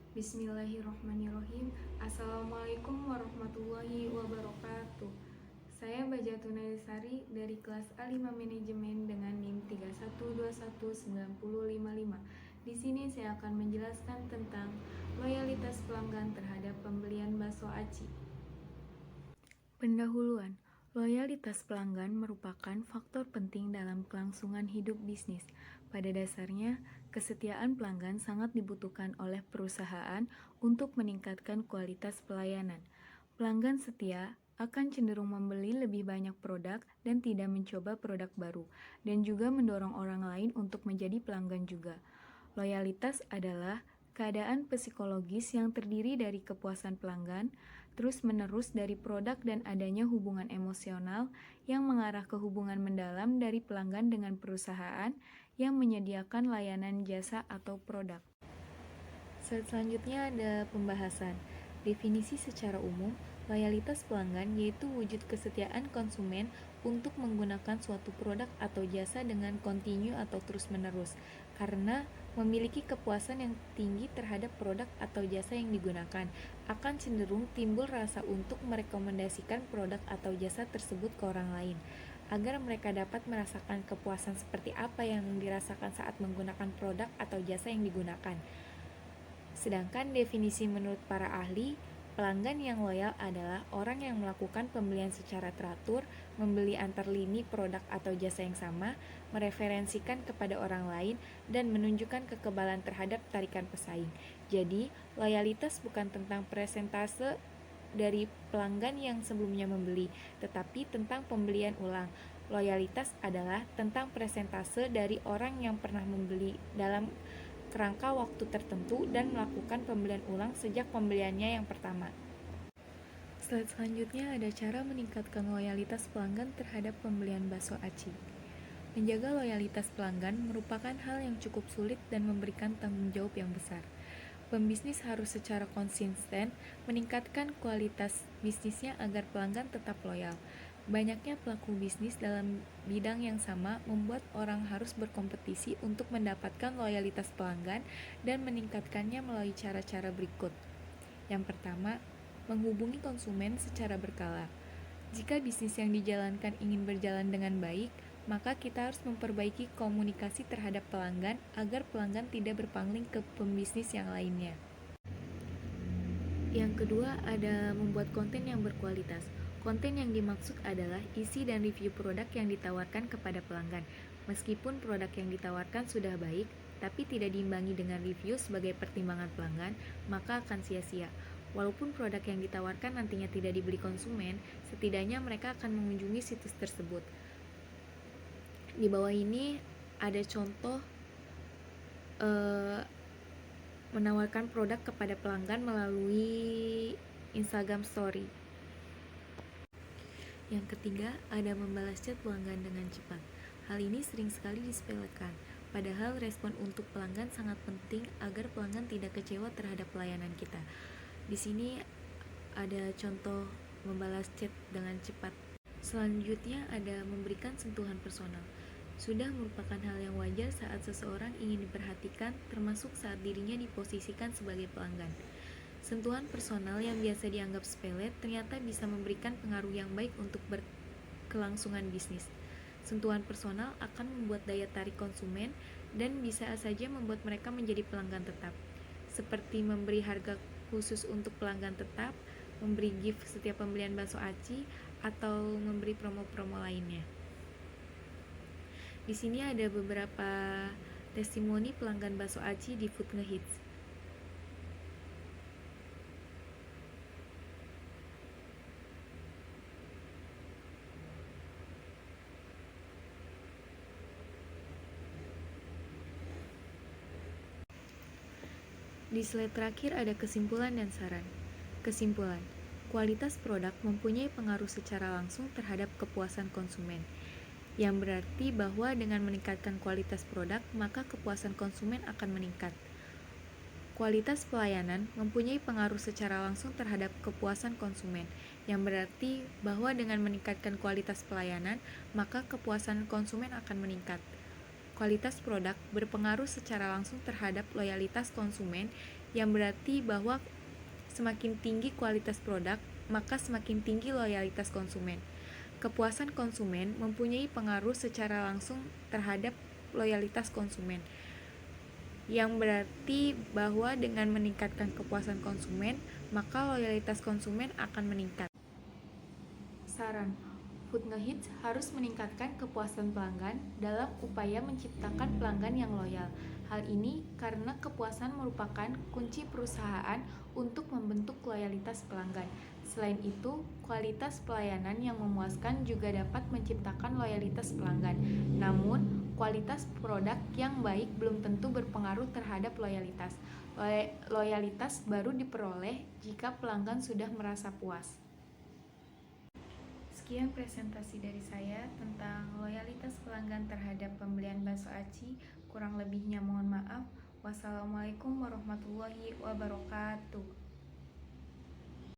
Bismillahirrahmanirrahim. Assalamualaikum warahmatullahi wabarakatuh. Saya Bajatuna Desari dari kelas A5 Manajemen dengan NIM 31219055. Di sini saya akan menjelaskan tentang loyalitas pelanggan terhadap pembelian bakso aci. Pendahuluan. Loyalitas pelanggan merupakan faktor penting dalam kelangsungan hidup bisnis. Pada dasarnya, kesetiaan pelanggan sangat dibutuhkan oleh perusahaan untuk meningkatkan kualitas pelayanan. Pelanggan setia akan cenderung membeli lebih banyak produk dan tidak mencoba produk baru, dan juga mendorong orang lain untuk menjadi pelanggan juga. Loyalitas adalah keadaan psikologis yang terdiri dari kepuasan pelanggan, terus-menerus dari produk dan adanya hubungan emosional yang mengarah ke hubungan mendalam dari pelanggan dengan perusahaan yang menyediakan layanan jasa atau produk. Selanjutnya ada pembahasan. Definisi secara umum, loyalitas pelanggan yaitu wujud kesetiaan konsumen untuk menggunakan suatu produk atau jasa dengan kontinu atau terus-menerus, karena memiliki kepuasan yang tinggi terhadap produk atau jasa yang digunakan, akan cenderung timbul rasa untuk merekomendasikan produk atau jasa tersebut ke orang lain, agar mereka dapat merasakan kepuasan seperti apa yang dirasakan saat menggunakan produk atau jasa yang digunakan. Sedangkan definisi menurut para ahli, pelanggan yang loyal adalah orang yang melakukan pembelian secara teratur, membeli antar lini produk atau jasa yang sama, mereferensikan kepada orang lain, dan menunjukkan kekebalan terhadap tarikan pesaing. Jadi, loyalitas bukan tentang persentase dari pelanggan yang sebelumnya membeli, tetapi tentang pembelian ulang. Loyalitas adalah tentang persentase dari orang yang pernah membeli dalam kerangka waktu tertentu dan melakukan pembelian ulang sejak pembeliannya yang pertama. Slide selanjutnya ada cara meningkatkan loyalitas pelanggan terhadap pembelian bakso aci. Menjaga loyalitas pelanggan merupakan hal yang cukup sulit dan memberikan tanggung jawab yang besar. Pembisnis harus secara konsisten meningkatkan kualitas bisnisnya agar pelanggan tetap loyal. Banyaknya pelaku bisnis dalam bidang yang sama membuat orang harus berkompetisi untuk mendapatkan loyalitas pelanggan dan meningkatkannya melalui cara-cara berikut. Yang pertama, menghubungi konsumen secara berkala. Jika bisnis yang dijalankan ingin berjalan dengan baik, maka kita harus memperbaiki komunikasi terhadap pelanggan agar pelanggan tidak berpaling ke pembisnis yang lainnya. Yang kedua, ada membuat konten yang berkualitas. Konten yang dimaksud adalah isi dan review produk yang ditawarkan kepada pelanggan. Meskipun produk yang ditawarkan sudah baik, tapi tidak diimbangi dengan review sebagai pertimbangan pelanggan, maka akan sia-sia. Walaupun produk yang ditawarkan nantinya tidak dibeli konsumen, setidaknya mereka akan mengunjungi situs tersebut. Di bawah ini ada contoh menawarkan produk kepada pelanggan melalui Instagram Story. Yang ketiga, ada membalas chat pelanggan dengan cepat. Hal ini sering sekali disepelekan, padahal respon untuk pelanggan sangat penting agar pelanggan tidak kecewa terhadap pelayanan kita. Di sini ada contoh membalas chat dengan cepat. Selanjutnya ada memberikan sentuhan personal. Sudah merupakan hal yang wajar saat seseorang ingin diperhatikan, termasuk saat dirinya diposisikan sebagai pelanggan. Sentuhan personal yang biasa dianggap sepele ternyata bisa memberikan pengaruh yang baik untuk berkelangsungan bisnis. Sentuhan personal akan membuat daya tarik konsumen dan bisa saja membuat mereka menjadi pelanggan tetap. Seperti memberi harga khusus untuk pelanggan tetap, memberi gift setiap pembelian bakso aci, atau memberi promo-promo lainnya. Di sini ada beberapa testimoni pelanggan bakso aci di Food Ngehits. Di slide terakhir ada kesimpulan dan saran. Kesimpulan, kualitas produk mempunyai pengaruh secara langsung terhadap kepuasan konsumen, yang berarti bahwa dengan meningkatkan kualitas produk, maka kepuasan konsumen akan meningkat. Kualitas pelayanan mempunyai pengaruh secara langsung terhadap kepuasan konsumen, yang berarti bahwa dengan meningkatkan kualitas pelayanan, maka kepuasan konsumen akan meningkat. Kualitas produk berpengaruh secara langsung terhadap loyalitas konsumen, yang berarti bahwa semakin tinggi kualitas produk, maka semakin tinggi loyalitas konsumen. Kepuasan konsumen mempunyai pengaruh secara langsung terhadap loyalitas konsumen, yang berarti bahwa dengan meningkatkan kepuasan konsumen, maka loyalitas konsumen akan meningkat. Saran, Food Ngehits harus meningkatkan kepuasan pelanggan dalam upaya menciptakan pelanggan yang loyal. Hal ini karena kepuasan merupakan kunci perusahaan untuk membentuk loyalitas pelanggan. Selain itu, kualitas pelayanan yang memuaskan juga dapat menciptakan loyalitas pelanggan. Namun, kualitas produk yang baik belum tentu berpengaruh terhadap loyalitas. Loyalitas baru diperoleh jika pelanggan sudah merasa puas. Sekian presentasi dari saya tentang loyalitas pelanggan terhadap pembelian bakso aci. Kurang lebihnya mohon maaf. Wassalamualaikum warahmatullahi wabarakatuh.